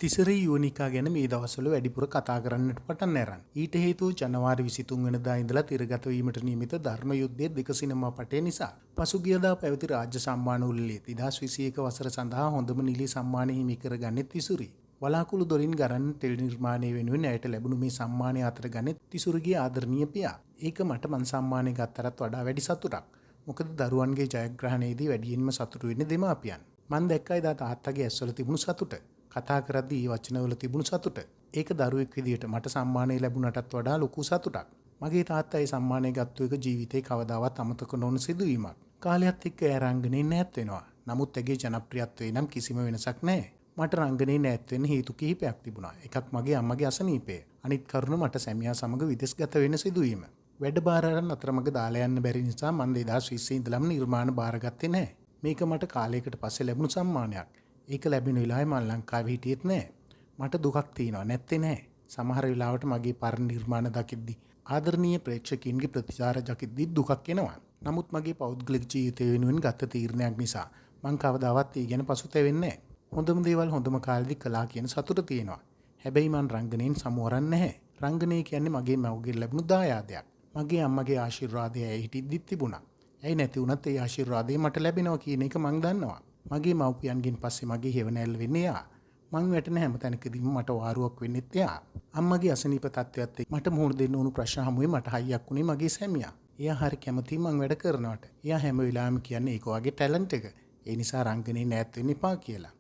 තිසරි යෝනිකා ගැන මේ දවස්වල වැඩිපුර කතා කරන්නට පටන් අරන්. ඊට හේතුව ජනවාරි 23 වෙනිදා ඉඳලා තිරගත වීමට නියමිත ධර්ම යුද්ධයේ දෙක සිනමා පටය නිසා. පසුගියදා පැවති රාජ්‍ය සම්මාන උළෙලේ 2021 වසර සඳහා හොඳම නිලි සම්මානය හිමි කරගන්නේ තිසුරි. වලාකුළු දොරින් ගරන් ටෙලි නිර්මාණය වෙනුවෙන් ඇයට ලැබුණු මේ සම්මානය අතර ගන්නේ තිසුරිගේ ආදරණීය පියා. ඒක මට මන් සම්මානය ගත්තටත් වඩා වැඩි සතුටක්. මොකද දරුවන්ගේ ජයග්‍රහණයේදී වැඩියෙන්ම සතුටු වෙන්නේ දෙමාපියන්. මන් දැක්කා එදා තාත්තගේ ඇස්වල තිබුණු සතුට. කතා කරද්දී මේ වචනවල තිබුණු සතුට. ඒක දරුවෙක් විදියට මට සම්මානය ලැබුණටත් වඩා ලොකු සතුටක්. මගේ තාත්තා ඒ සම්මානය ගත්තු එක ජීවිතේ කවදාවත් අමතක නොවන සිදුවීමක්. කාලයත් එක්ක එයා රංගනයෙන් ඈත් වෙනවා. නමුත් ඇගේ ජනප්‍රියත්වයේ නම් කිසිම වෙනසක් නැහැ. මට රංගනයෙන් ඈත් වෙන්න හේතු කිහිපයක් තිබුණා. එකක් මගේ අම්මගේ අසනීපය. අනිත් කරුණ මට සැමියා සමග විදේශගත වෙන සිදුවීම. වැඩ බාර අරන් අතරමඟ දාලා යන්න බැරි නිසා මම 2020 ඉඳලම නිර්මාණ බාරගත්තේ නැහැ. මේක මට කාලයකට පස්සේ ලැබුණු සම්මානයක්. ඒක ලැබෙන වෙලාවේ මම ලංකාවේ හිටියෙත් නැහැ. මට දුකක් තියෙනවා නැත්තේ නැහැ. සමහර වෙලාවට මගේ පරණ නිර්මාණ දකිද්දි ආදරණීය ප්‍රේක්ෂකයන්ගේ ප්‍රතිචාර දකිද්දි දුකක් එනවා. නමුත් මගේ පෞද්ගලික ජීවිතය වෙනුවෙන් ගත තීරණයක් නිසා මම කවදාවත් ඒ ගැන පසුතැවෙන්නේ නැහැ. හොඳම දේවල් හොඳම කාලෙදි කළා කියන සතුට තියෙනවා. හැබැයි මම රංගනයෙන් සමුවරන්නේ නැහැ. රංගනය කියන්නේ මගේ මව්ගෙන් ලැබුණු දායාදයක්. මගේ අම්මගේ ආශිර්වාදය ඇයි හිටිද්දිත් තිබුණා. ඇයි නැති වුණත් ඒ ආශිර්වාදය මට ලැබෙනවා කියන එක මම දන්නවා. මගේ මව්පියන්ගෙන් පස්සේ මගේ හේවණැල්ල වෙන්නේ එයා. මං වැටෙන හැම තැනකදීම මට වාරුවක් වෙන්නෙත් එයා. අම්මගේ අසනීප තත්ත්වයත් එක්ක මට මුහුණ දෙන්න උණු ප්‍රශ්න හමුවේ මට හයියක් උනේ මගේ සැමියා. එයා හරි කැමතියි මං වැඩ කරනවට. එයා හැම වෙලාවෙම කියන්නේ ඒක වගේ ටැලන්ට් එක. ඒ නිසා රංගනේ නෑත් වෙන්න එපා කියලා.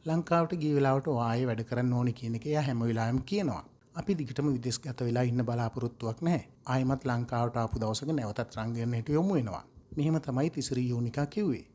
ලංකාවට ගිය වෙලාවට ආයේ වැඩ කරන්න ඕනේ කියන එක එයා හැම වෙලාවෙම කියනවා. අපි දිගටම විදේශගත වෙලා ඉන්න බලාපොරොත්තුවක් නැහැ. ආයෙමත් ලංකාවට ආපු දවසක නැවතත් රංගනයට යොමු වෙනවා. මෙහෙම තමයි තිසරි යෝනිකා කිව්වේ.